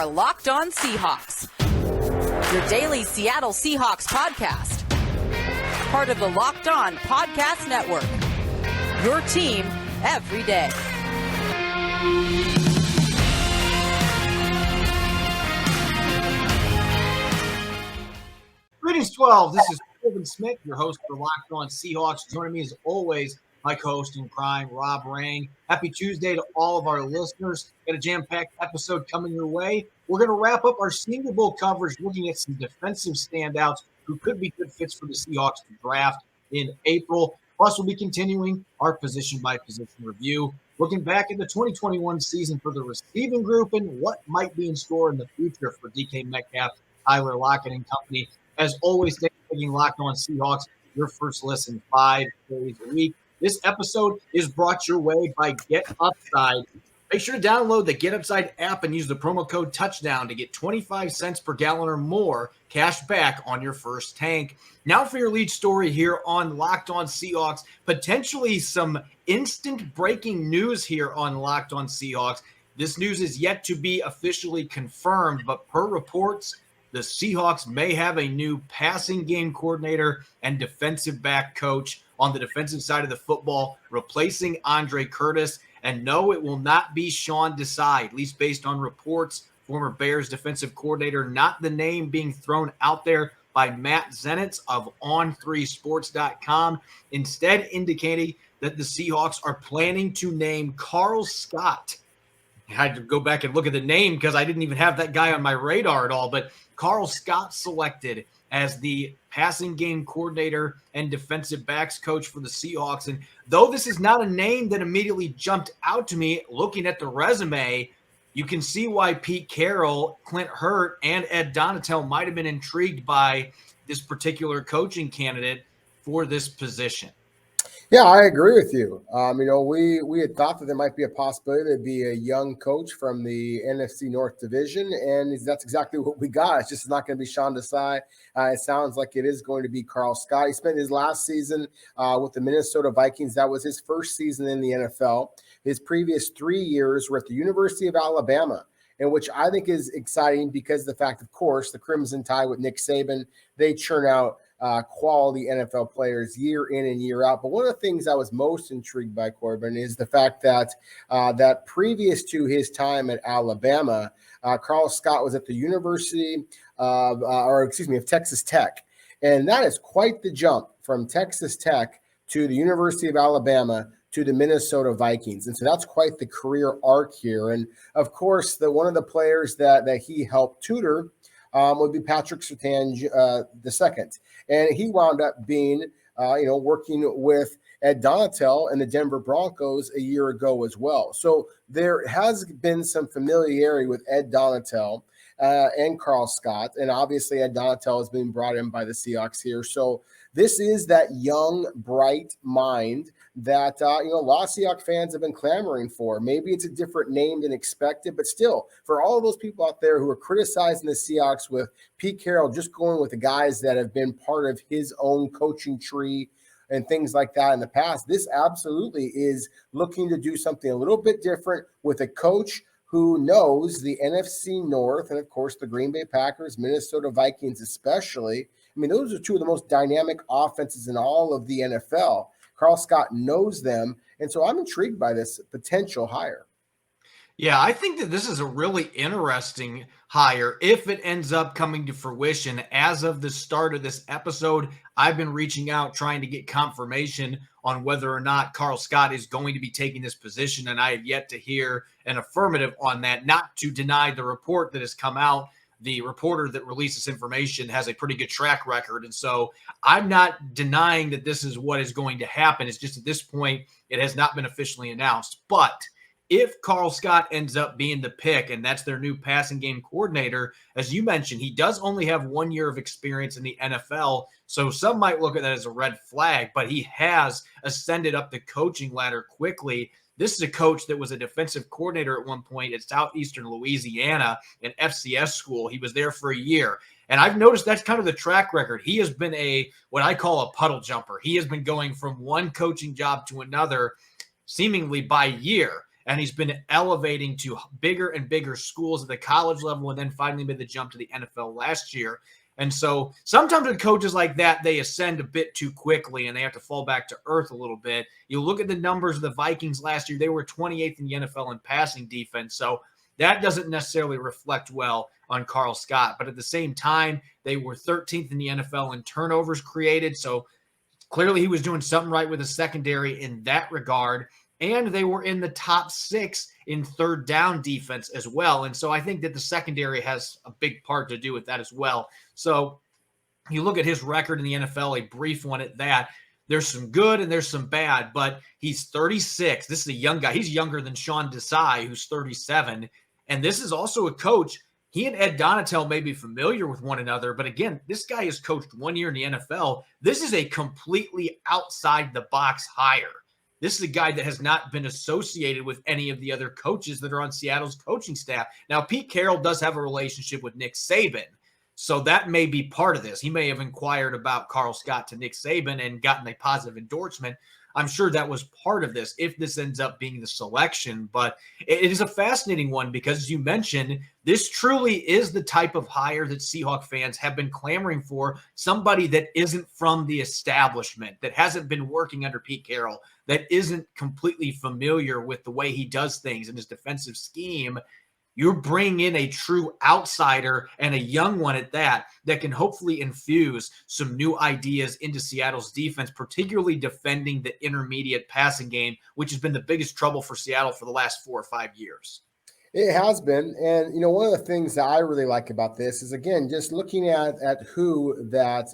are Locked On Seahawks, your daily Seattle Seahawks podcast. Part of the Locked On Podcast Network, your team every day. Greetings, 12. This is Corbin Smith, your host for Locked On Seahawks. Joining me as always, my co-host in crime, Rob Rang. Happy Tuesday to all of our listeners. Got a jam-packed episode coming your way. We're going to wrap up our Senior Bowl coverage looking at some defensive standouts who could be good fits for the Seahawks to draft in April. Plus, we'll be continuing our position-by-position review, looking back at the 2021 season for the receiving group and what might be in store in the future for DK Metcalf, Tyler Lockett, and company. As always, thanks for being Locked On Seahawks, your first listen 5 days a week. This episode is brought your way by Get Upside. Make sure to download the Get Upside app and use the promo code TOUCHDOWN to get 25 cents per gallon or more cash back on your first tank. Now for your lead story here on Locked On Seahawks. Potentially some instant breaking news here on Locked On Seahawks. This news is yet to be officially confirmed, but per reports, the Seahawks may have a new passing game coordinator and defensive back coach on the defensive side of the football, replacing Andre Curtis. And no, it will not be Sean Desai, at least based on reports, former Bears defensive coordinator, not the name being thrown out there by Matt Zenitz of On3Sports.com, instead indicating that the Seahawks are planning to name Karl Scott. I had to go back and look at the name because I didn't even have that guy on my radar at all, but Karl Scott selected as the passing game coordinator and defensive backs coach for the Seahawks. And though this is not a name that immediately jumped out to me, looking at the resume, you can see why Pete Carroll, Clint Hurt, and Ed Donatel might have been intrigued by this particular coaching candidate for this position. Yeah, I agree with you. We had thought that there might be a possibility there'd be a young coach from the NFC North Division, and that's exactly what we got. It's just not going to be Sean Desai. It sounds like it is going to be Karl Scott. He spent his last season with the Minnesota Vikings. That was his first season in the NFL. His previous 3 years were at the University of Alabama, and which I think is exciting because of the fact, of course, the Crimson Tide with Nick Saban, they churn out quality NFL players year in and year out. But one of the things I was most intrigued by, Corbin, is the fact that that previous to his time at Alabama, Karl Scott was at the University of Texas Tech. And that is quite the jump from Texas Tech to the University of Alabama to the Minnesota Vikings. And so that's quite the career arc here. And of course, one of the players that he helped tutor would be Patrick Surtain II. And he wound up being, working with Ed Donatel and the Denver Broncos a year ago as well. So there has been some familiarity with Ed Donatel and Karl Scott. And obviously Ed Donatel has been brought in by the Seahawks here. So this is that young, bright mind that, a lot of Seahawks fans have been clamoring for. Maybe it's a different name than expected, but still, for all of those people out there who are criticizing the Seahawks with Pete Carroll just going with the guys that have been part of his own coaching tree and things like that in the past, this absolutely is looking to do something a little bit different with a coach who knows the NFC North and, of course, the Green Bay Packers, Minnesota Vikings especially. I mean, those are two of the most dynamic offenses in all of the NFL. Karl Scott knows them, and so I'm intrigued by this potential hire. Yeah, I think that this is a really interesting hire if it ends up coming to fruition. As of the start of this episode, I've been reaching out trying to get confirmation on whether or not Karl Scott is going to be taking this position, and I have yet to hear an affirmative on that, not to deny the report that has come out. The reporter that released this information has a pretty good track record. And so I'm not denying that this is what is going to happen. It's just at this point, it has not been officially announced. But if Karl Scott ends up being the pick, and that's their new passing game coordinator, as you mentioned, he does only have 1 year of experience in the NFL. So some might look at that as a red flag, but he has ascended up the coaching ladder quickly. This is a coach that was a defensive coordinator at one point at Southeastern Louisiana, an FCS school. He was there for a year. And I've noticed that's kind of the track record. He has been what I call a puddle jumper. He has been going from one coaching job to another seemingly by year. and he's been elevating to bigger and bigger schools at the college level, and then finally made the jump to the NFL last year. And so sometimes with coaches like that, they ascend a bit too quickly and they have to fall back to earth a little bit. You look at the numbers of the Vikings last year, they were 28th in the NFL in passing defense. So that doesn't necessarily reflect well on Karl Scott. But at the same time, they were 13th in the NFL in turnovers created. So clearly he was doing something right with the secondary in that regard. And they were in the top 6 in third down defense as well. And so I think that the secondary has a big part to do with that as well. So you look at his record in the NFL, a brief one at that. There's some good and there's some bad, but he's 36. This is a young guy. He's younger than Sean Desai, who's 37. And this is also a coach. He and Ed Donatel may be familiar with one another, but again, this guy has coached 1 year in the NFL. This is a completely outside the box hire. This is a guy that has not been associated with any of the other coaches that are on Seattle's coaching staff. Now, Pete Carroll does have a relationship with Nick Saban, so that may be part of this. He may have inquired about Karl Scott to Nick Saban and gotten a positive endorsement. I'm sure that was part of this if this ends up being the selection. But it is a fascinating one because, as you mentioned, this truly is the type of hire that Seahawks fans have been clamoring for, somebody that isn't from the establishment, that hasn't been working under Pete Carroll, that isn't completely familiar with the way he does things in his defensive scheme. You're bringing in a true outsider and a young one at that can hopefully infuse some new ideas into Seattle's defense, particularly defending the intermediate passing game, which has been the biggest trouble for Seattle for the last 4 or 5 years. It has been. And, one of the things that I really like about this is, again, just looking at who that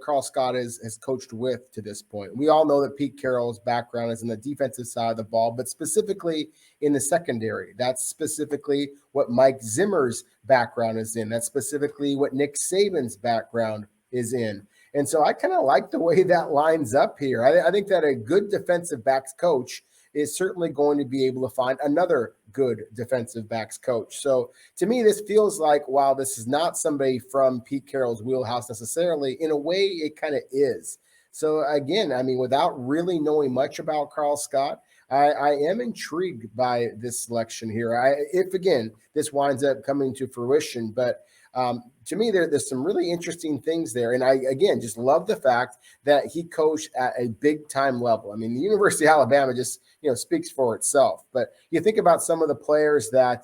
Karl Scott has coached with to this point. We all know that Pete Carroll's background is in the defensive side of the ball, but specifically in the secondary. That's specifically what Mike Zimmer's background is in. That's specifically what Nick Saban's background is in. And so I kind of like the way that lines up here. I think that a good defensive backs coach is certainly going to be able to find another good defensive backs coach. So to me, this feels like, while this is not somebody from Pete Carroll's wheelhouse necessarily, in a way it kind of is. So again, without really knowing much about Karl Scott, I am intrigued by this selection here. If again, this winds up coming to fruition, but to me, there's some really interesting things there. And I, again, just love the fact that he coached at a big time level. The University of Alabama just, speaks for itself. But you think about some of the players that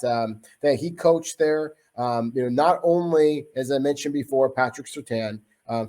he coached there, not only, as I mentioned before, Patrick Surtain,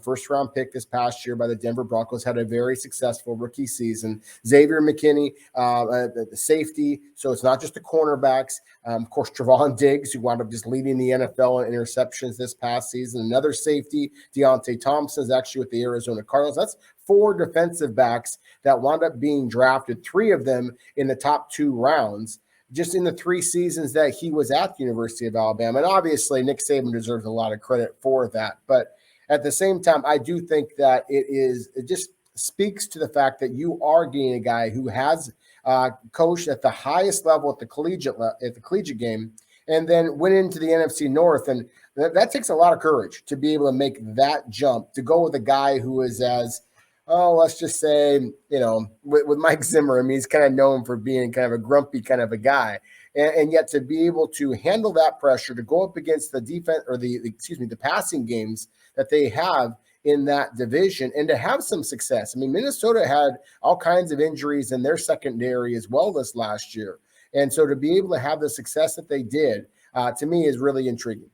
first-round pick this past year by the Denver Broncos, had a very successful rookie season. Xavier McKinney, the safety, so it's not just the cornerbacks. Of course, Trevon Diggs, who wound up just leading the NFL in interceptions this past season. Another safety, Deontay Thompson, is actually with the Arizona Cardinals. That's 4 defensive backs that wound up being drafted, 3 of them in the top 2 rounds, just in the 3 seasons that he was at the University of Alabama. And obviously, Nick Saban deserves a lot of credit for that. But at the same time, I do think that it just speaks to the fact that you are getting a guy who has coached at the highest level at the collegiate game, and then went into the NFC North. And that takes a lot of courage to be able to make that jump, to go with a guy who is let's just say, with Mike Zimmer. He's kind of known for being kind of a grumpy kind of a guy. And yet to be able to handle that pressure, to go up against the defense or the passing games that they have in that division, and to have some success. Minnesota had all kinds of injuries in their secondary as well this last year. And so to be able to have the success that they did, to me, is really intriguing.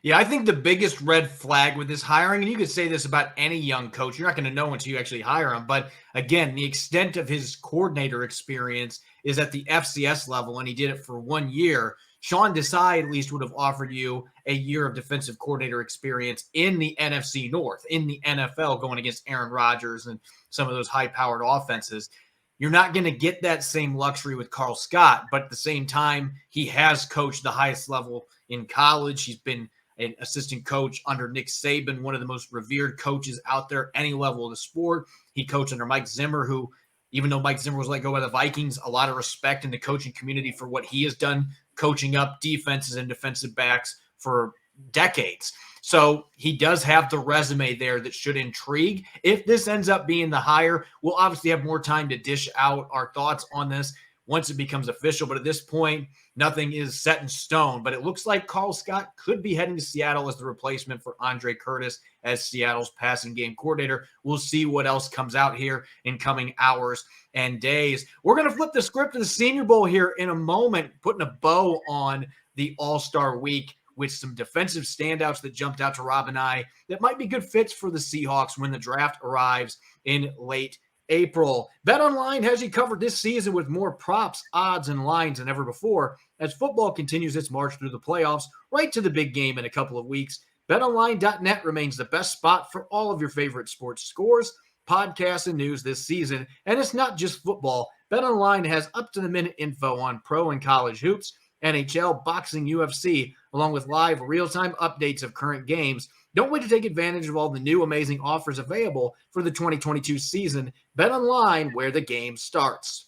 Yeah, I think the biggest red flag with this hiring, and you could say this about any young coach, you're not going to know until you actually hire him. But again, the extent of his coordinator experience is at the FCS level, and he did it for 1 year. Sean Desai at least would have offered you a year of defensive coordinator experience in the NFC North, in the NFL, going against Aaron Rodgers and some of those high-powered offenses. You're not going to get that same luxury with Karl Scott, but at the same time, he has coached the highest level in college. He's been an assistant coach under Nick Saban, one of the most revered coaches out there, any level of the sport. He coached under Mike Zimmer, who, even though Mike Zimmer was let go by the Vikings, a lot of respect in the coaching community for what he has done, coaching up defenses and defensive backs for decades. So he does have the resume there that should intrigue. If this ends up being the hire, we'll obviously have more time to dish out our thoughts on this once it becomes official. But at this point, nothing is set in stone. But it looks like Karl Scott could be heading to Seattle as the replacement for Andre Curtis as Seattle's passing game coordinator. We'll see what else comes out here in coming hours and days. We're going to flip the script to the Senior Bowl here in a moment, putting a bow on the All-Star Week with some defensive standouts that jumped out to Rob and I that might be good fits for the Seahawks when the draft arrives in late April. BetOnline has you covered this season with more props, odds, and lines than ever before as football continues its march through the playoffs right to the big game in a couple of weeks. BetOnline.net remains the best spot for all of your favorite sports scores, podcasts, and news this season. And it's not just football. BetOnline has up-to-the-minute info on pro and college hoops, NHL, boxing, UFC, along with live real-time updates of current games. Don't wait to take advantage of all the new amazing offers available for the 2022 season. BetOnline, where the game starts.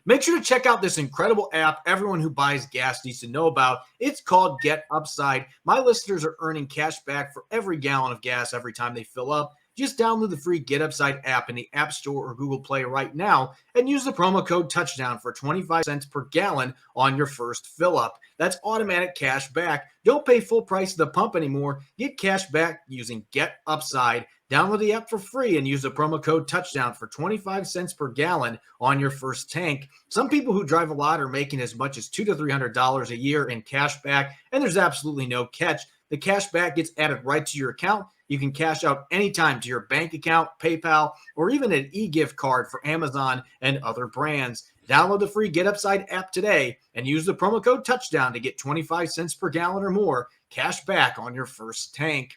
Make sure to check out this incredible app everyone who buys gas needs to know about. It's called Get Upside. My listeners are earning cash back for every gallon of gas every time they fill up. Just download the free Get Upside app in the App Store or Google Play right now and use the promo code Touchdown for 25 cents per gallon on your first fill up. That's automatic cash back. Don't pay full price at the pump anymore. Get cash back using Get Upside. Download the app for free and use the promo code Touchdown for 25 cents per gallon on your first tank. Some people who drive a lot are making as much as $200 to $300 a year in cash back, and there's absolutely no catch. The cash back gets added right to your account. You can cash out anytime to your bank account, PayPal, or even an e-gift card for Amazon and other brands. Download the free Get Upside app today and use the promo code Touchdown to get 25 cents per gallon or more cash back on your first tank.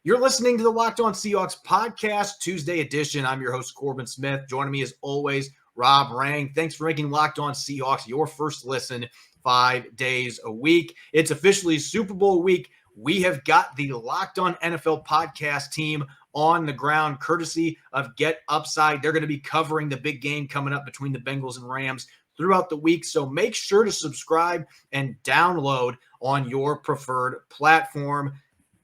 You're listening to the Locked On Seahawks podcast, Tuesday edition. I'm your host, Corbin Smith. Joining me as always, Rob Rang. Thanks for making Locked On Seahawks your first listen 5 days a week. It's officially Super Bowl week. We have got the Locked On NFL podcast team on the ground, courtesy of Get Upside. They're going to be covering the big game coming up between the Bengals and Rams throughout the week. So make sure to subscribe and download on your preferred platform.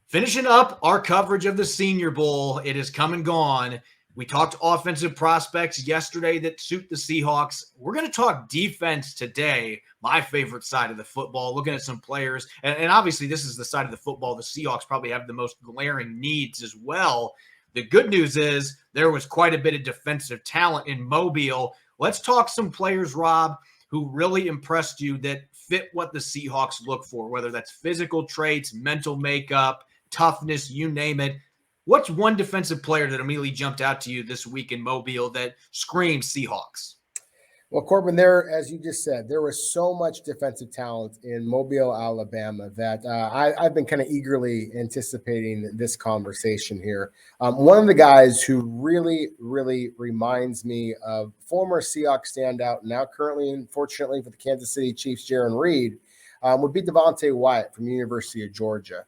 Finishing up our coverage of the Senior Bowl, it is come and gone. We talked offensive prospects yesterday that suit the Seahawks. We're going to talk defense today, my favorite side of the football, looking at some players. And obviously, this is the side of the football the Seahawks probably have the most glaring needs as well. The good news is there was quite a bit of defensive talent in Mobile. Let's talk some players, Rob, who really impressed you that fit what the Seahawks look for, whether that's physical traits, mental makeup, toughness, you name it. What's one defensive player that immediately jumped out to you this week in Mobile that screams Seahawks? Well, Corbin, there, as you just said, there was so much defensive talent in Mobile, Alabama, that I've been kind of eagerly anticipating this conversation here. One of the guys who really, really reminds me of former Seahawks standout, now currently, unfortunately, for the Kansas City Chiefs, Jarran Reed, would be Devontae Wyatt from the University of Georgia.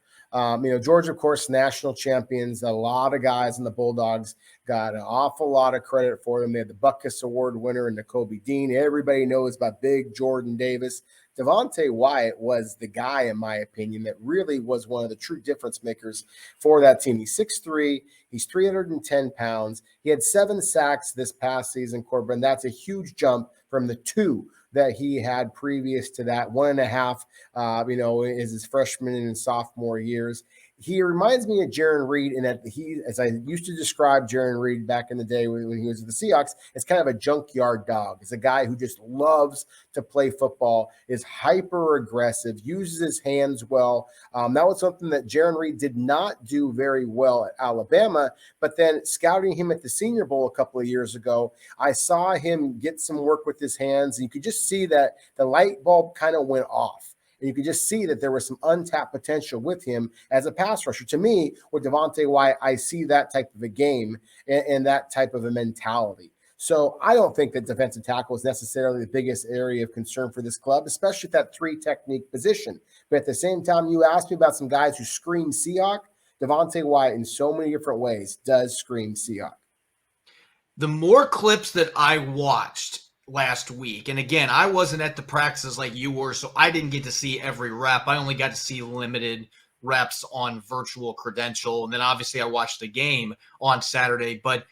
Georgia, of course, national champions. A lot of guys in the Bulldogs got an awful lot of credit for them. They had the Butkus Award winner and Nakobe Dean. Everybody knows about Big Jordan Davis. Devontae Wyatt was the guy, in my opinion, that really was one of the true difference makers for that team. He's 6'3", he's 310 pounds. He had 7 sacks this past season, Corbin. That's a huge jump from the 2 that he had previous to that. 1.5, is his freshman and sophomore years. He reminds me of Jarran Reed in that he, as I used to describe Jarran Reed back in the day when he was with the Seahawks, is kind of a junkyard dog. It's a guy who just loves to play football, is hyper aggressive, uses his hands well. That was something that Jarran Reed did not do very well at Alabama, but then scouting him at the Senior Bowl a couple of years ago, I saw him get some work with his hands, and you could just see that the light bulb kind of went off. And you could just see that there was some untapped potential with him as a pass rusher. To me, with Devontae Wyatt, I see that type of a game and that type of a mentality. So I don't think that defensive tackle is necessarily the biggest area of concern for this club, especially at that 3 technique position. But at the same time, you asked me about some guys who scream Seahawk. Devontae Wyatt, in so many different ways, does scream Seahawk. The more clips that I watched last week, and again, I wasn't at the practices like you were, so I didn't get to see every rep. I only got to see limited reps on virtual credential, and then obviously I watched the game on Saturday. But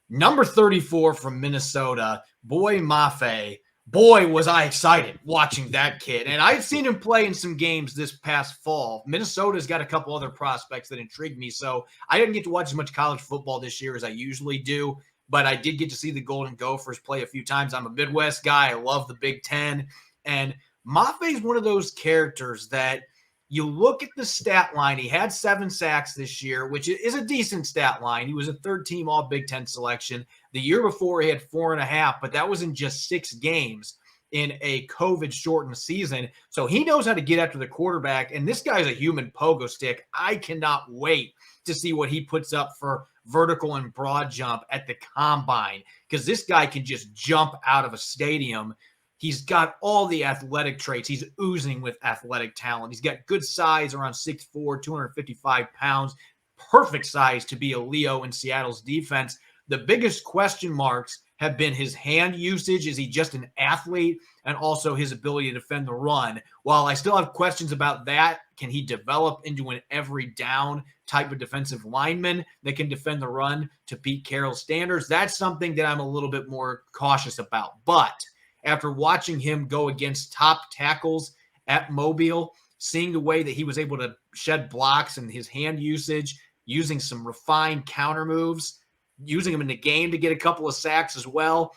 number 34 from Minnesota, Boy Mafe, boy, was I excited watching that kid. And I've seen him play in some games this past fall. Minnesota's got a couple other prospects that intrigued me. So I didn't get to watch as much college football this year as I usually do, but I did get to see the Golden Gophers play a few times. I'm a Midwest guy. I love the Big Ten. And Maffei's one of those characters that you look at the stat line. He had 7 sacks this year, which is a decent stat line. He was a third-team All-Big Ten selection. The year before, he had 4.5, but that was in just 6 games in a COVID-shortened season. So he knows how to get after the quarterback, and this guy's a human pogo stick. I cannot wait to see what he puts up for vertical and broad jump at the combine, because this guy can just jump out of a stadium. He's got all the athletic traits. He's oozing with athletic talent. He's got good size, around 6'4", 255 pounds. Perfect size to be a Leo in Seattle's defense. The biggest question marks have been his hand usage. Is he just an athlete? And also his ability to defend the run. While I still have questions about that, can he develop into an every down type of defensive lineman that can defend the run to Pete Carroll standards? That's something that I'm a little bit more cautious about. But after watching him go against top tackles at Mobile, seeing the way that he was able to shed blocks and his hand usage, using some refined counter moves, using him in the game to get a couple of sacks as well,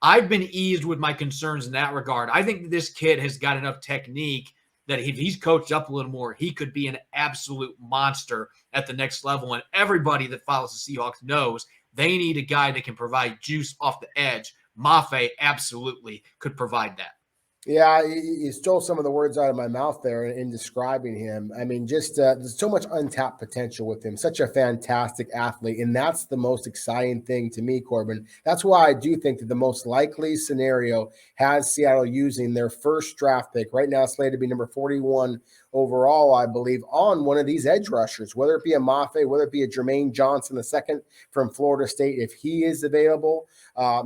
I've been eased with my concerns in that regard. I think this kid has got enough technique that if he's coached up a little more, he could be an absolute monster at the next level. And everybody that follows the Seahawks knows they need a guy that can provide juice off the edge. Maffei absolutely could provide that. Yeah, you stole some of the words out of my mouth there in describing him. I mean, just there's so much untapped potential with him. Such a fantastic athlete, and that's the most exciting thing to me, Corbin. That's why I do think that the most likely scenario has Seattle using their first draft pick, right now slated to be number 41 overall, I believe, on one of these edge rushers, whether it be a Maffei, whether it be a Jermaine Johnson II from Florida State, if he is available.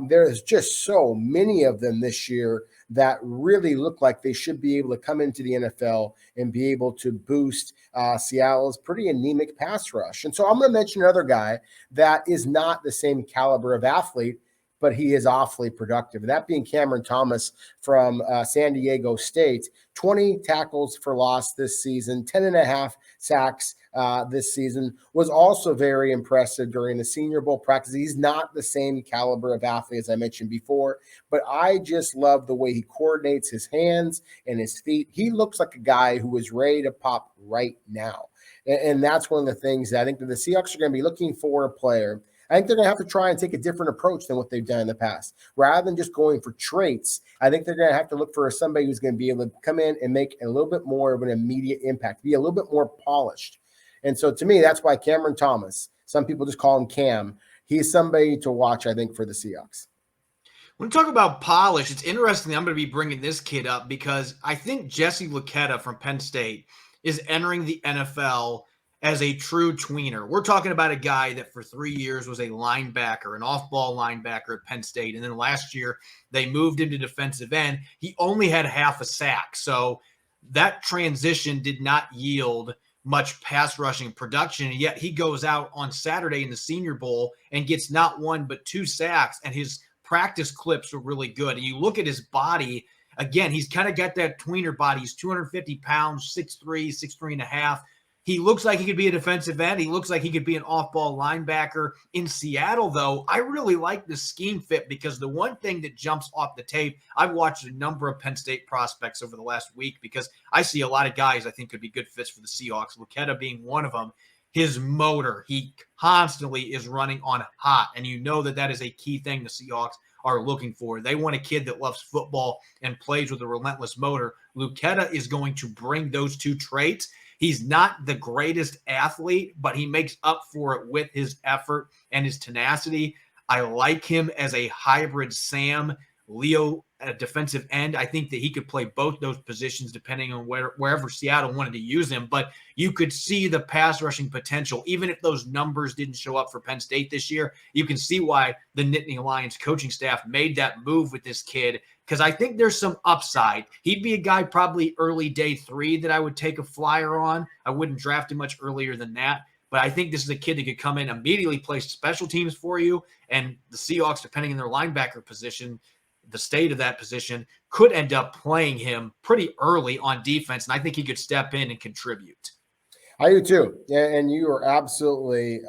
There's just so many of them this year that really look like they should be able to come into the NFL and be able to boost Seattle's pretty anemic pass rush. And so I'm going to mention another guy that is not the same caliber of athlete, but he is awfully productive. That being Cameron Thomas from San Diego State. 20 tackles for loss this season, 10.5 sacks this season, was also very impressive during the Senior Bowl practice. He's not the same caliber of athlete as I mentioned before, but I just love the way he coordinates his hands and his feet. He looks like a guy who is ready to pop right now. And that's one of the things that I think that the Seahawks are going to be looking for a player. I think they're going to have to try and take a different approach than what they've done in the past. Rather than just going for traits, I think they're going to have to look for somebody who's going to be able to come in and make a little bit more of an immediate impact, be a little bit more polished. And so to me, that's why Cameron Thomas, some people just call him Cam, he's somebody to watch, I think, for the Seahawks. When we talk about polish, it's interesting I'm going to be bringing this kid up because I think Jesse Luketa from Penn State is entering the NFL as a true tweener. We're talking about a guy that for 3 years was a linebacker, an off-ball linebacker at Penn State. And then last year, they moved him to defensive end. He only had half a sack. So that transition did not yield much pass rushing production. And yet he goes out on Saturday in the Senior Bowl and gets not 1, but 2 sacks. And his practice clips were really good. And you look at his body, again, he's kind of got that tweener body. He's 250 pounds, 6'3", 6'3.5". He looks like he could be a defensive end. He looks like he could be an off-ball linebacker. In Seattle, though, I really like the scheme fit because the one thing that jumps off the tape, I've watched a number of Penn State prospects over the last week because I see a lot of guys I think could be good fits for the Seahawks, Luketa being one of them. His motor, he constantly is running on hot, and you know that is a key thing the Seahawks are looking for. They want a kid that loves football and plays with a relentless motor. Luketa is going to bring those 2 traits. He's not the greatest athlete, but he makes up for it with his effort and his tenacity. I like him as a hybrid Sam Leo defensive end. I think that he could play both those positions depending on wherever Seattle wanted to use him. But you could see the pass rushing potential. Even if those numbers didn't show up for Penn State this year, you can see why the Nittany Lions coaching staff made that move with this kid because I think there's some upside. He'd be a guy probably early day 3 that I would take a flyer on. I wouldn't draft him much earlier than that. But I think this is a kid that could come in, immediately play special teams for you. And the Seahawks, depending on their linebacker position, the state of that position, could end up playing him pretty early on defense. And I think he could step in and contribute. I do too. And you are absolutely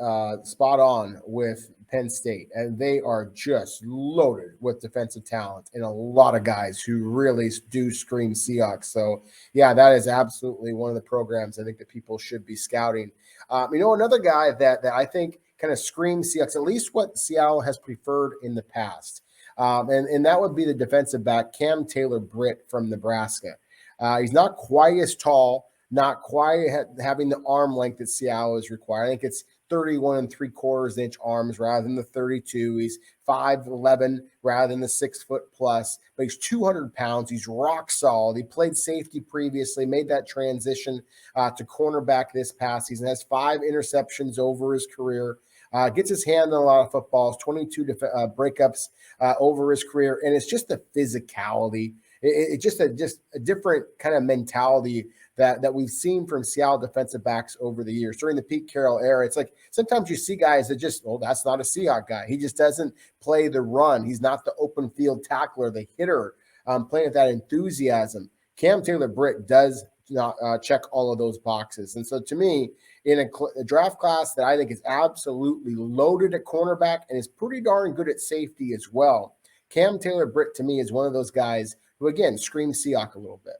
spot on with Penn State. And they are just loaded with defensive talent and a lot of guys who really do scream Seahawks. So, yeah, that is absolutely one of the programs I think that people should be scouting. Another guy that I think kind of screams Seahawks, at least what Seattle has preferred in the past. And that would be the defensive back, Cam Taylor-Britt from Nebraska. He's not quite as tall, not quite having the arm length that Seattle is required. I think it's 31 3/4 inch arms rather than the 32. He's 5'11" rather than the 6 foot plus, but he's 200 pounds. He's rock solid. He played safety previously, made that transition to cornerback this past season, has 5 interceptions over his career. Gets his hand on a lot of footballs, 22 breakups over his career, and it's just the physicality. It's just a different kind of mentality that we've seen from Seattle defensive backs over the years. During the Pete Carroll era, it's like sometimes you see guys that just, that's not a Seahawk guy. He just doesn't play the run. He's not the open field tackler, the hitter, playing with that enthusiasm. Cam Taylor-Britt does not check all of those boxes. And so to me, in a draft class that I think is absolutely loaded at cornerback and is pretty darn good at safety as well, Cam Taylor-Britt to me is one of those guys who, again, screams Seahawk a little bit.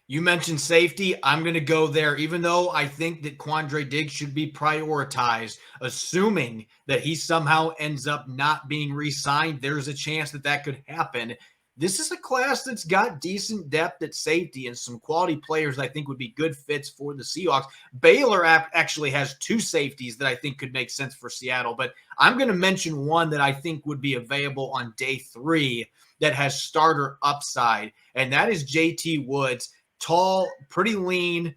You mentioned safety. I'm going to go there, even though I think that Quandre Diggs should be prioritized, assuming that he somehow ends up not being re-signed. There's a chance that could happen. This is a class that's got decent depth at safety and some quality players I think would be good fits for the Seahawks. Baylor actually has 2 safeties that I think could make sense for Seattle, but I'm going to mention one that I think would be available on day 3 that has starter upside, and that is JT Woods. Tall, pretty lean,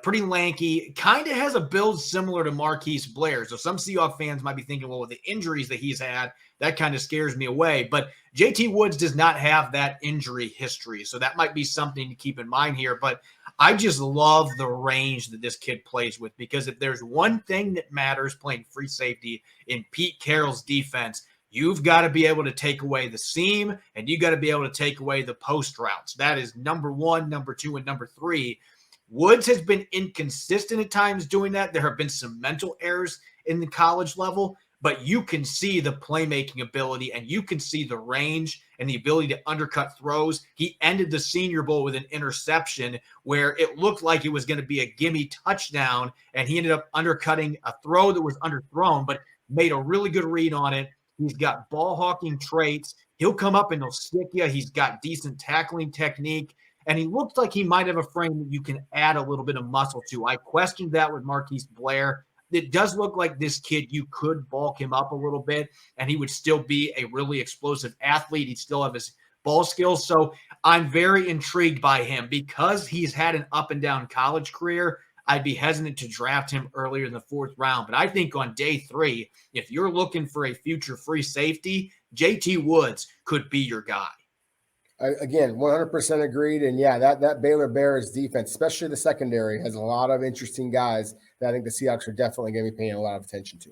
pretty lanky, kind of has a build similar to Marquise Blair. So some Seahawks fans might be thinking, well, with the injuries that he's had, that kind of scares me away. But JT Woods does not have that injury history. So that might be something to keep in mind here. But I just love the range that this kid plays with, because if there's one thing that matters playing free safety in Pete Carroll's defense, you've got to be able to take away the seam, and you got to be able to take away the post routes. That is number 1, number 2, and number 3. Woods has been inconsistent at times doing that. There have been some mental errors in the college level, but you can see the playmaking ability, and you can see the range and the ability to undercut throws. He ended the Senior Bowl with an interception where it looked like it was going to be a gimme touchdown, and he ended up undercutting a throw that was underthrown, but made a really good read on it. He's got ball hawking traits. He'll come up and he'll stick you. He's got decent tackling technique. And he looks like he might have a frame that you can add a little bit of muscle to. I questioned that with Marquise Blair. It does look like this kid, you could bulk him up a little bit, and he would still be a really explosive athlete. He'd still have his ball skills. So I'm very intrigued by him. Because he's had an up and down college career, I'd be hesitant to draft him earlier in the 4th round. But I think on day 3, if you're looking for a future free safety, JT Woods could be your guy. Again, 100% agreed. And yeah, that Baylor Bears defense, especially the secondary, has a lot of interesting guys that I think the Seahawks are definitely going to be paying a lot of attention to.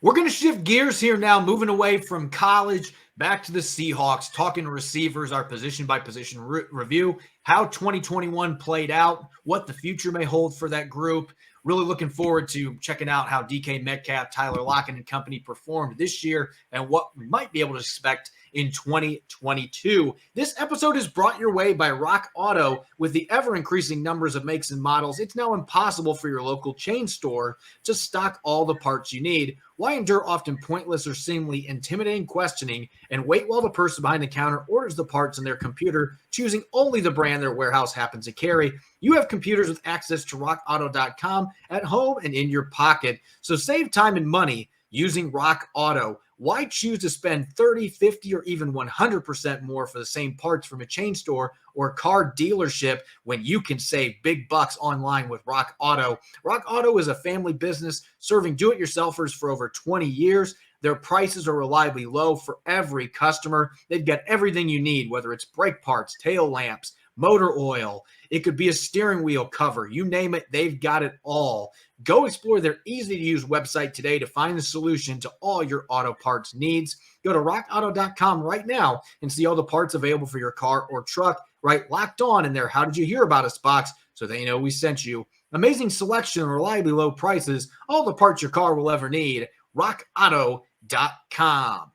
We're going to shift gears here now, moving away from college back to the Seahawks, talking receivers, our position-by-position review, how 2021 played out, what the future may hold for that group. Really looking forward to checking out how DK Metcalf, Tyler Lockett, and company performed this year and what we might be able to expect in 2022. This episode is brought your way by Rock Auto. With the ever-increasing numbers of makes and models, it's now impossible for your local chain store to stock all the parts you need. Why endure often pointless or seemingly intimidating questioning and wait while the person behind the counter orders the parts in their computer, choosing only the brand their warehouse happens to carry? You have computers with access to rockauto.com at home and in your pocket. So save time and money using Rock Auto. Why choose to spend 30, 50, or even 100% more for the same parts from a chain store or car dealership when you can save big bucks online with Rock Auto? Rock Auto is a family business serving do-it-yourselfers for over 20 years. Their prices are reliably low for every customer. They've got everything you need, whether it's brake parts, tail lamps, motor oil. It could be a steering wheel cover. You name it, they've got it all. Go explore their easy-to-use website today to find the solution to all your auto parts needs. Go to rockauto.com right now and see all the parts available for your car or truck. Right, Locked On in there. How did you hear about us box? So they know we sent you. Amazing selection and reliably low prices. All the parts your car will ever need. rockauto.com.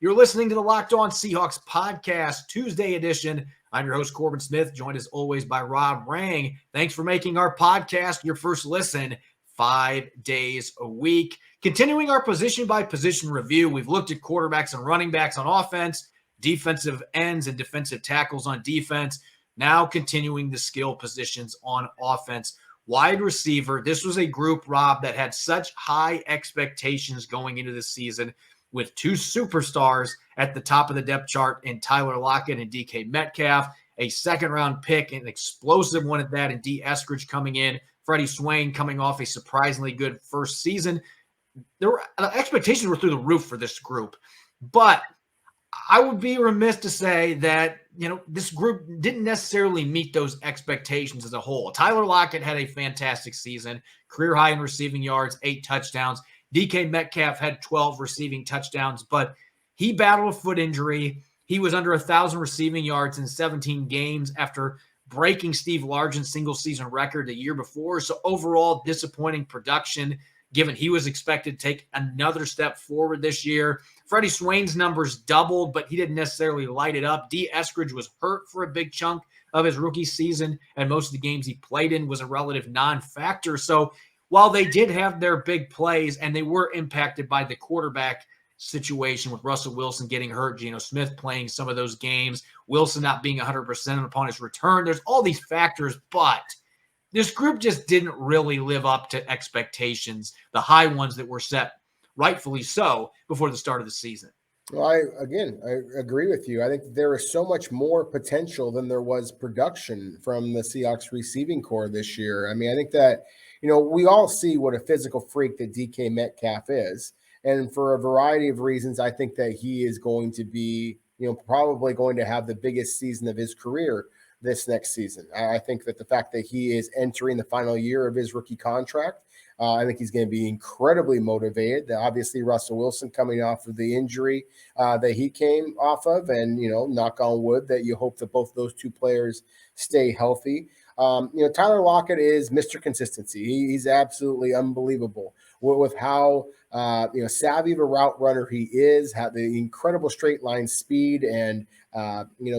You're listening to the Locked On Seahawks podcast, Tuesday edition. I'm your host, Corbin Smith, joined as always by Rob Rang. Thanks for making our podcast your first listen 5 days a week. Continuing our position-by-position review, we've looked at quarterbacks and running backs on offense, defensive ends and defensive tackles on defense. Now continuing the skill positions on offense. Wide receiver, this was a group, Rob, that had such high expectations going into the season with two superstars at the top of the depth chart in Tyler Lockett and DK Metcalf, a second-round pick, an explosive one at that, and D. Eskridge coming in, Freddie Swain coming off a surprisingly good first season. Expectations were through the roof for this group, but I would be remiss to say that, this group didn't necessarily meet those expectations as a whole. Tyler Lockett had a fantastic season, career high in receiving yards, 8 touchdowns. DK Metcalf had 12 receiving touchdowns, but he battled a foot injury. He was under 1,000 receiving yards in 17 games after breaking Steve Largent's single-season record the year before. So overall, disappointing production, given he was expected to take another step forward this year. Freddie Swain's numbers doubled, but he didn't necessarily light it up. D. Eskridge was hurt for a big chunk of his rookie season, and most of the games he played in was a relative non-factor. So while they did have their big plays and they were impacted by the quarterback situation with Russell Wilson getting hurt, Geno Smith playing some of those games, Wilson not being 100% upon his return, there's all these factors, but this group just didn't really live up to expectations, the high ones that were set, rightfully so, before the start of the season. Well, I agree with you. I think there is so much more potential than there was production from the Seahawks receiving core this year. I mean, I think that, we all see what a physical freak that DK Metcalf is. And for a variety of reasons, I think that he is going to be, probably going to have the biggest season of his career this next season. I think that the fact that he is entering the final year of his rookie contract, I think he's going to be incredibly motivated. Obviously, Russell Wilson coming off of the injury that he came off of, and, knock on wood that you hope that both those two players stay healthy. Tyler Lockett is Mr. Consistency. He's absolutely unbelievable with how savvy of a route runner he is, how the incredible straight line speed, and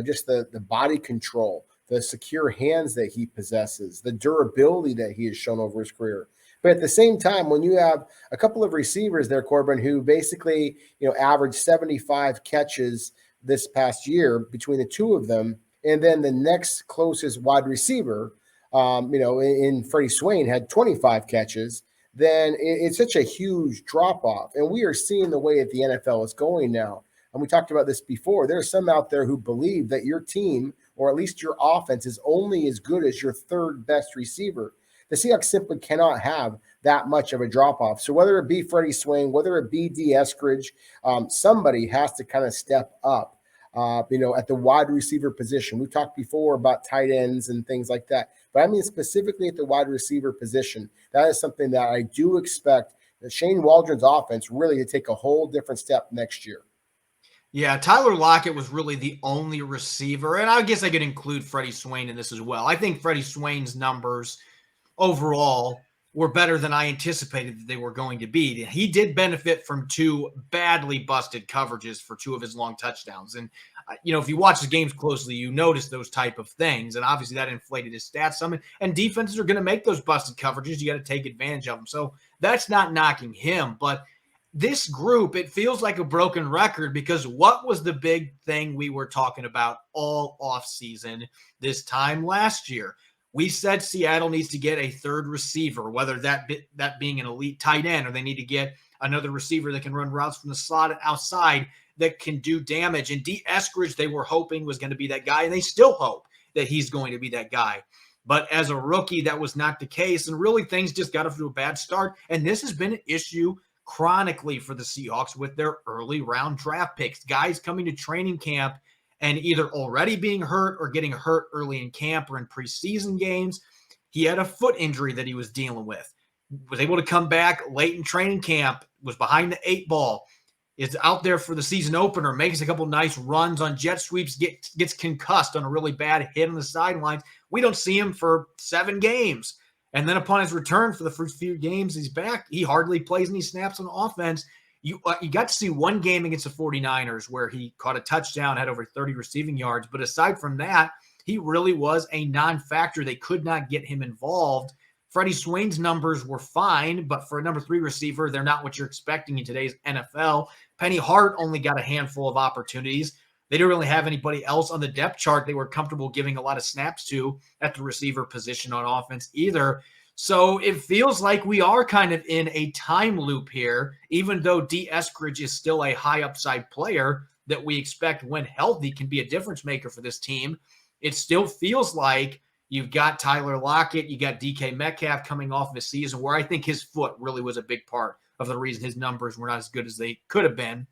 just the body control, the secure hands that he possesses, the durability that he has shown over his career. But at the same time, when you have a couple of receivers there, Corbin, who basically averaged 75 catches this past year between the two of them, and then the next closest wide receiver, in Freddie Swain had 25 catches, then it's such a huge drop-off. And we are seeing the way that the NFL is going now. And we talked about this before. There are some out there who believe that your team, or at least your offense, is only as good as your third best receiver. The Seahawks simply cannot have that much of a drop-off. So whether it be Freddie Swain, whether it be D. Eskridge, somebody has to kind of step up. At the wide receiver position. We've talked before about tight ends and things like that. But I mean specifically at the wide receiver position. That is something that I do expect the Shane Waldron's offense really to take a whole different step next year. Yeah, Tyler Lockett was really the only receiver, and I guess I could include Freddie Swain in this as well. I think Freddie Swain's numbers overall were better than I anticipated that they were going to be. He did benefit from 2 badly busted coverages for 2 of his long touchdowns. And, if you watch the games closely, you notice those type of things. And obviously that inflated his stats some. And defenses are going to make those busted coverages. You got to take advantage of them. So that's not knocking him. But this group, it feels like a broken record, because what was the big thing we were talking about all offseason this time last year? We said Seattle needs to get a third receiver, whether that being an elite tight end, or they need to get another receiver that can run routes from the slot and outside that can do damage. And D. Eskridge, they were hoping was going to be that guy, and they still hope that he's going to be that guy. But as a rookie, that was not the case, and really things just got off to a bad start. And this has been an issue chronically for the Seahawks with their early round draft picks, guys coming to training camp and either already being hurt or getting hurt early in camp or in preseason games. He had a foot injury that he was dealing with, was able to come back late in training camp, was behind the 8 ball, is out there for the season opener, makes a couple nice runs on jet sweeps, gets concussed on a really bad hit on the sidelines. We don't see him for 7 games. And then upon his return for the first few games, he's back. He hardly plays any snaps on offense. You got to see one game against the 49ers where he caught a touchdown, had over 30 receiving yards. But aside from that, he really was a non-factor. They could not get him involved. Freddie Swain's numbers were fine, but for a number 3 receiver, they're not what you're expecting in today's NFL. Penny Hart only got a handful of opportunities. They didn't really have anybody else on the depth chart they were comfortable giving a lot of snaps to at the receiver position on offense either. So it feels like we are kind of in a time loop here, even though D. Eskridge is still a high upside player that we expect when healthy can be a difference maker for this team. It still feels like you've got Tyler Lockett, you got DK Metcalf coming off of a season where I think his foot really was a big part of the reason his numbers were not as good as they could have been.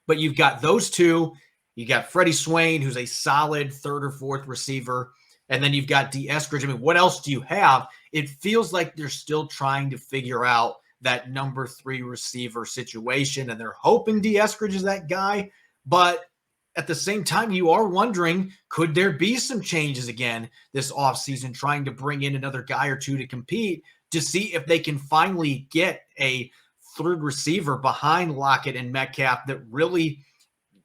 But you've got those two. You got Freddie Swain, who's a solid 3rd or 4th receiver. And then you've got D. Eskridge. I mean, what else do you have? It feels like they're still trying to figure out that number 3 receiver situation, and they're hoping D. Eskridge is that guy. But at the same time, you are wondering, could there be some changes again this offseason, trying to bring in another guy or two to compete to see if they can finally get a 3rd receiver behind Lockett and Metcalf that really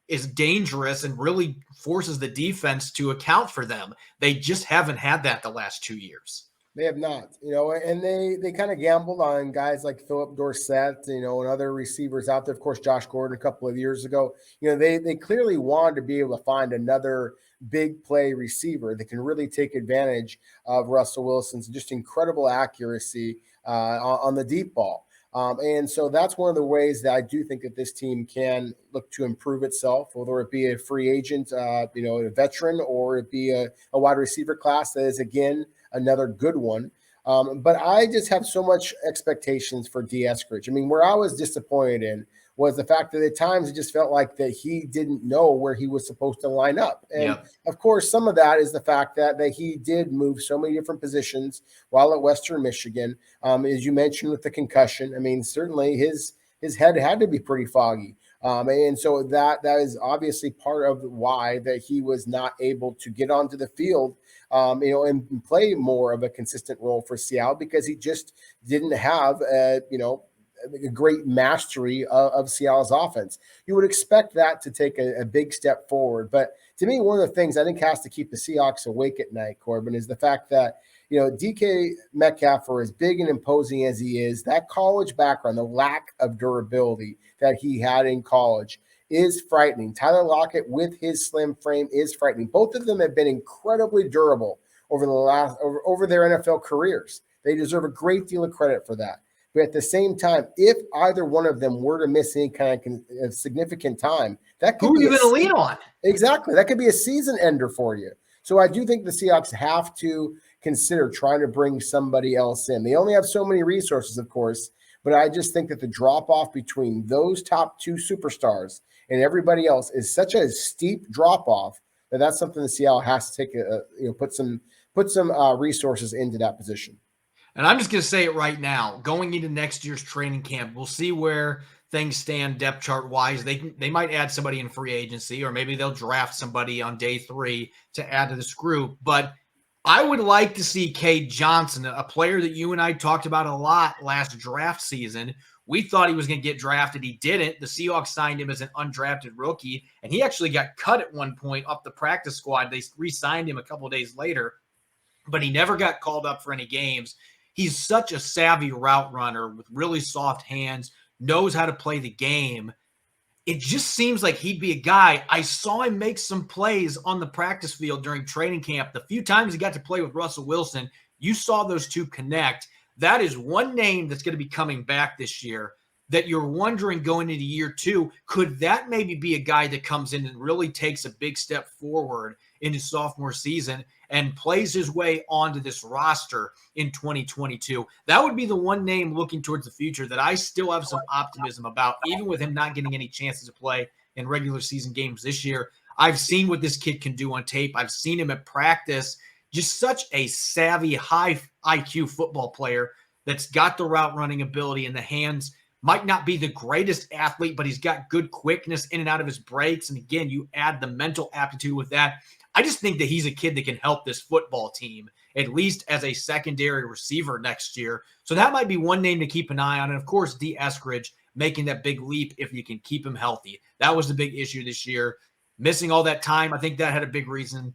is dangerous and really forces the defense to account for them. They just haven't had that the last 2 years. They have not, and they kind of gambled on guys like Philip Dorsett, and other receivers out there. Of course, Josh Gordon a couple of years ago. They clearly wanted to be able to find another big play receiver that can really take advantage of Russell Wilson's just incredible accuracy on the deep ball. And so that's one of the ways that I do think that this team can look to improve itself, whether it be a free agent, a veteran, or it be a wide receiver class that is, again, another good one. But I just have so much expectations for D. Eskridge. I mean, where I was disappointed in was the fact that at times it just felt like that he didn't know where he was supposed to line up. And of course, some of that is the fact that he did move so many different positions while at Western Michigan. As you mentioned with the concussion, I mean, certainly his head had to be pretty foggy. And so that is obviously part of why that he was not able to get onto the field, and play more of a consistent role for Seattle, because he just didn't have, a great mastery of Seattle's offense. You would expect that to take a big step forward. But to me, one of the things I think has to keep the Seahawks awake at night, Corbin, is the fact that, DK Metcalf, for as big and imposing as he is, that college background, the lack of durability that he had in college is frightening. Tyler Lockett with his slim frame is frightening. Both of them have been incredibly durable over their NFL careers. They deserve a great deal of credit for that. But at the same time, if either one of them were to miss any kind of significant time, that could Who are you going to lean on? Exactly. That could be a season ender for you. So I do think the Seahawks have to consider trying to bring somebody else in. They only have so many resources, of course, but I just think that the drop-off between those top 2 superstars and everybody else is such a steep drop-off that that's something the Seattle has to take put some resources into that position. And I'm just going to say it right now. Going into next year's training camp, we'll see where things stand depth chart wise. They might add somebody in free agency, or maybe they'll draft somebody on day 3 to add to this group. But I would like to see Cade Johnson, a player that you and I talked about a lot last draft season. We thought he was going to get drafted. He didn't. The Seahawks signed him as an undrafted rookie, and he actually got cut at one point off the practice squad. They re-signed him a couple of days later, but he never got called up for any games. He's such a savvy route runner with really soft hands, knows how to play the game. It just seems like he'd be a guy. I saw him make some plays on the practice field during training camp. The few times he got to play with Russell Wilson, you saw those two connect. That is one name that's going to be coming back this year that you're wondering going into year 2, could that maybe be a guy that comes in and really takes a big step forward in his sophomore season and plays his way onto this roster in 2022? That would be the one name looking towards the future that I still have some optimism about, even with him not getting any chances to play in regular season games this year. I've seen what this kid can do on tape. I've seen him at practice. Just such a savvy, high IQ football player that's got the route running ability in the hands. Might not be the greatest athlete, but he's got good quickness in and out of his breaks. And again, you add the mental aptitude with that. I just think that he's a kid that can help this football team, at least as a secondary receiver next year. So that might be one name to keep an eye on. And of course, D. Eskridge making that big leap if you can keep him healthy. That was the big issue this year. Missing all that time, I think that had a big reason,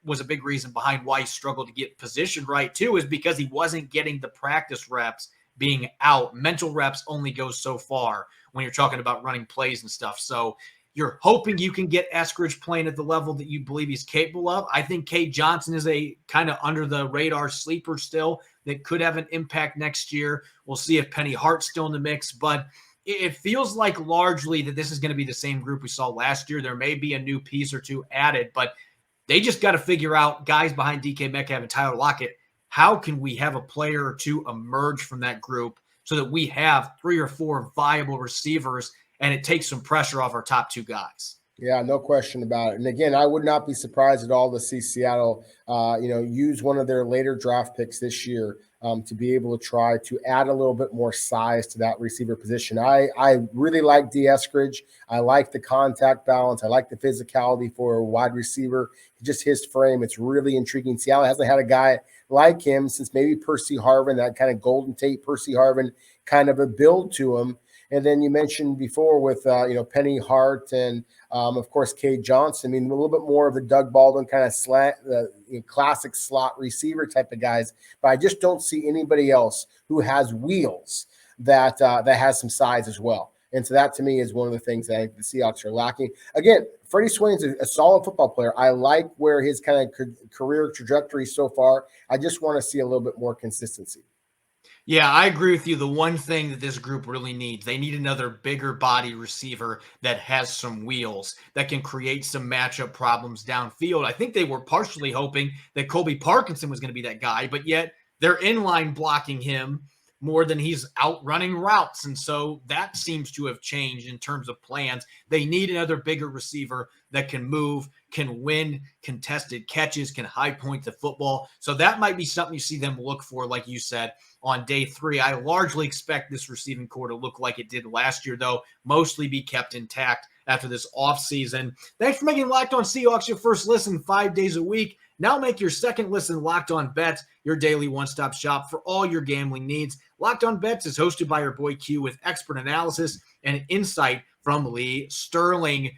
was a big reason behind why he struggled to get positioned right too, is because he wasn't getting the practice reps being out. Mental reps only go so far when you're talking about running plays and stuff. So you're hoping you can get Eskridge playing at the level that you believe he's capable of. I think Cade Johnson is a kind of under the radar sleeper still that could have an impact next year. We'll see if Penny Hart's still in the mix, but it feels like largely that this is going to be the same group we saw last year. There may be a new piece or two added, but they just got to figure out, guys behind DK Metcalf and Tyler Lockett, how can we have a player or two emerge from that group so that we have 3 or 4 viable receivers and it takes some pressure off our top 2 guys? Yeah, no question about it. And again, I would not be surprised at all to see Seattle, use one of their later draft picks this year to be able to try to add a little bit more size to that receiver position. I really like D. Eskridge. I like the contact balance. I like the physicality for a wide receiver. Just his frame, it's really intriguing. Seattle hasn't had a guy like him since maybe Percy Harvin, that kind of Golden Tate Percy Harvin kind of a build to him. And then you mentioned before with, Penny Hart and, of course, Cade Johnson. I mean, a little bit more of the Doug Baldwin kind of classic slot receiver type of guys. But I just don't see anybody else who has wheels that has some size as well. And so that, to me, is one of the things that I think the Seahawks are lacking. Again, Freddie Swain's a solid football player. I like where his kind of career trajectory so far. I just want to see a little bit more consistency. Yeah, I agree with you. The one thing that this group really needs, they need another bigger body receiver that has some wheels, that can create some matchup problems downfield. I think they were partially hoping that Colby Parkinson was going to be that guy, but yet they're inline blocking him more than he's out running routes. And so that seems to have changed in terms of plans. They need another bigger receiver that can move, can win contested catches, can high point the football. So that might be something you see them look for, like you said, on day 3. I largely expect this receiving core to look like it did last year, though, mostly be kept intact after this offseason. Thanks for making Locked On Seahawks your first listen 5 days a week. Now make your second listen Locked On Bets, your daily one-stop shop for all your gambling needs. Locked On Bets is hosted by your boy Q with expert analysis and insight from Lee Sterling.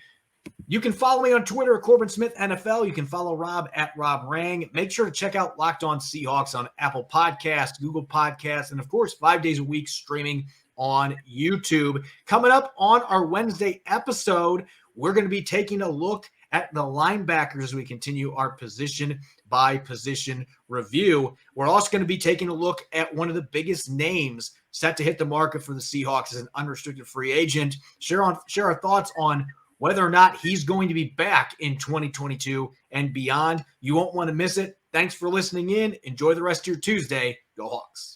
You can follow me on Twitter at Corbin Smith NFL. You can follow Rob at Rob Rang. Make sure to check out Locked On Seahawks on Apple Podcasts, Google Podcasts, and of course, 5 days a week streaming on YouTube. Coming up on our Wednesday episode, we're going to be taking a look at the linebackers as we continue our position by position review. We're also going to be taking a look at one of the biggest names set to hit the market for the Seahawks as an unrestricted free agent. Share our thoughts on whether or not he's going to be back in 2022 and beyond. You won't want to miss it. Thanks for listening in. Enjoy the rest of your Tuesday. Go Hawks.